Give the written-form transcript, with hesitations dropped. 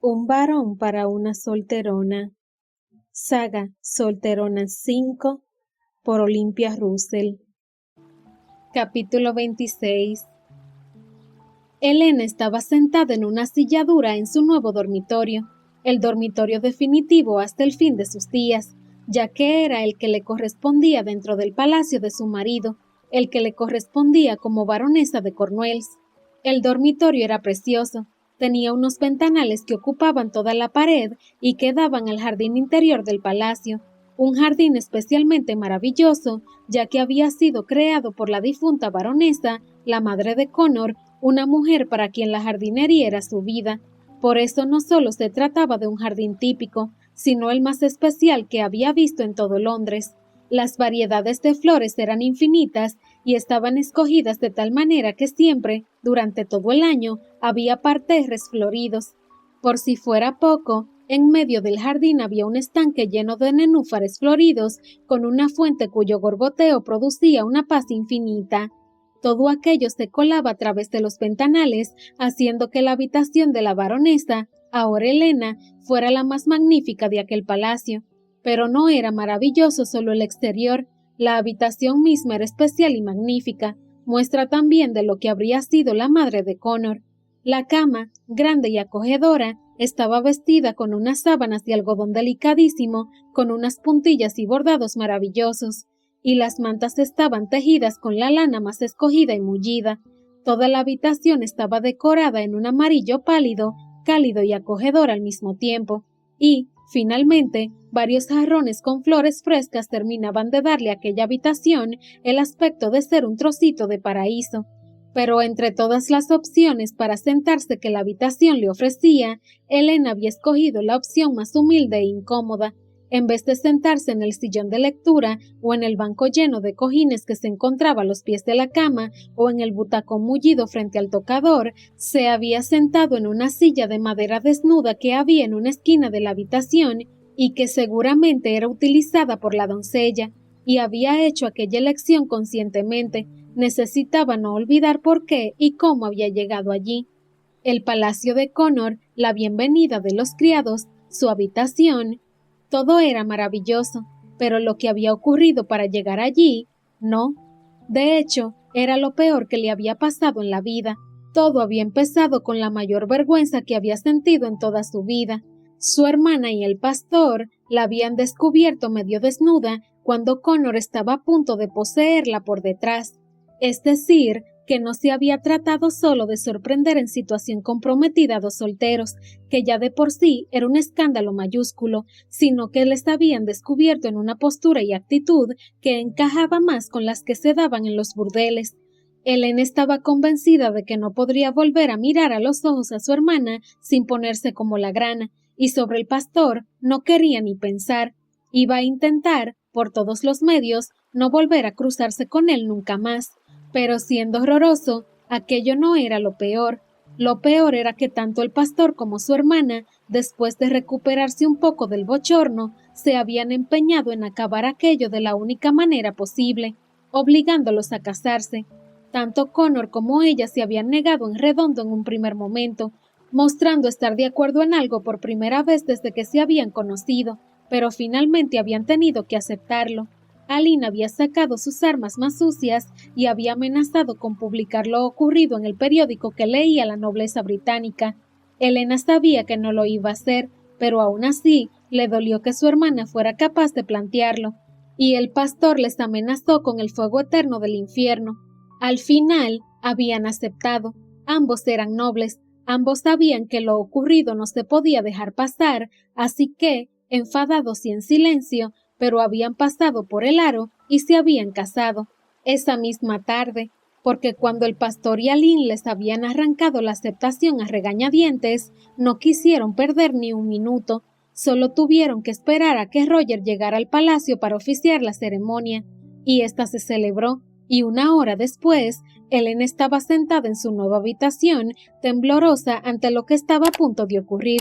Un varón para una solterona. Saga Solterona 5 por Olympia Russell. Capítulo 26. Elena estaba sentada en una silla dura en su nuevo dormitorio, el dormitorio definitivo hasta el fin de sus días, ya que era el que le correspondía dentro del palacio de su marido, el que le correspondía como baronesa de Cornuels. El dormitorio era precioso. Tenía unos ventanales que ocupaban toda la pared y que daban al jardín interior del palacio, un jardín especialmente maravilloso, ya que había sido creado por la difunta baronesa, la madre de Connor, una mujer para quien la jardinería era su vida. Por eso no solo se trataba de un jardín típico, sino el más especial que había visto en todo Londres. Las variedades de flores eran infinitas y estaban escogidas de tal manera que siempre, durante todo el año, había parterres floridos. Por si fuera poco, en medio del jardín había un estanque lleno de nenúfares floridos, con una fuente cuyo gorgoteo producía una paz infinita. Todo aquello se colaba a través de los ventanales, haciendo que la habitación de la baronesa, ahora Elena, fuera la más magnífica de aquel palacio. Pero no era maravilloso solo el exterior, la habitación misma era especial y magnífica, muestra también de lo que habría sido la madre de Connor. La cama, grande y acogedora, estaba vestida con unas sábanas de algodón delicadísimo, con unas puntillas y bordados maravillosos, y las mantas estaban tejidas con la lana más escogida y mullida. Toda la habitación estaba decorada en un amarillo pálido, cálido y acogedor al mismo tiempo, y, finalmente, varios jarrones con flores frescas terminaban de darle a aquella habitación el aspecto de ser un trocito de paraíso. Pero entre todas las opciones para sentarse que la habitación le ofrecía, Elena había escogido la opción más humilde e incómoda. En vez de sentarse en el sillón de lectura o en el banco lleno de cojines que se encontraba a los pies de la cama o en el butacón mullido frente al tocador, se había sentado en una silla de madera desnuda que había en una esquina de la habitación y que seguramente era utilizada por la doncella, y había hecho aquella elección conscientemente. Necesitaba no olvidar por qué y cómo había llegado allí. El palacio de Connor, la bienvenida de los criados, su habitación, todo era maravilloso, pero lo que había ocurrido para llegar allí, no. De hecho, era lo peor que le había pasado en la vida. Todo había empezado con la mayor vergüenza que había sentido en toda su vida. Su hermana y el pastor la habían descubierto medio desnuda cuando Connor estaba a punto de poseerla por detrás. Es decir, que no se había tratado solo de sorprender en situación comprometida a dos solteros, que ya de por sí era un escándalo mayúsculo, sino que les habían descubierto en una postura y actitud que encajaba más con las que se daban en los burdeles. Elena estaba convencida de que no podría volver a mirar a los ojos a su hermana sin ponerse como la grana, y sobre el pastor no quería ni pensar. Iba a intentar, por todos los medios, no volver a cruzarse con él nunca más. Pero siendo horroroso, aquello no era lo peor. Lo peor era que tanto el pastor como su hermana, después de recuperarse un poco del bochorno, se habían empeñado en acabar aquello de la única manera posible, obligándolos a casarse. Tanto Connor como ella se habían negado en redondo en un primer momento, mostrando estar de acuerdo en algo por primera vez desde que se habían conocido, pero finalmente habían tenido que aceptarlo. Aline había sacado sus armas más sucias y había amenazado con publicar lo ocurrido en el periódico que leía la nobleza británica. Elena sabía que no lo iba a hacer, pero aún así le dolió que su hermana fuera capaz de plantearlo, y el pastor les amenazó con el fuego eterno del infierno. Al final habían aceptado. Ambos eran nobles, ambos sabían que lo ocurrido no se podía dejar pasar, así que, enfadados y en silencio, pero habían pasado por el aro y se habían casado, esa misma tarde, porque cuando el pastor y Aline les habían arrancado la aceptación a regañadientes, no quisieron perder ni un minuto, solo tuvieron que esperar a que Roger llegara al palacio para oficiar la ceremonia, y ésta se celebró, y una hora después, Elena estaba sentada en su nueva habitación, temblorosa ante lo que estaba a punto de ocurrir.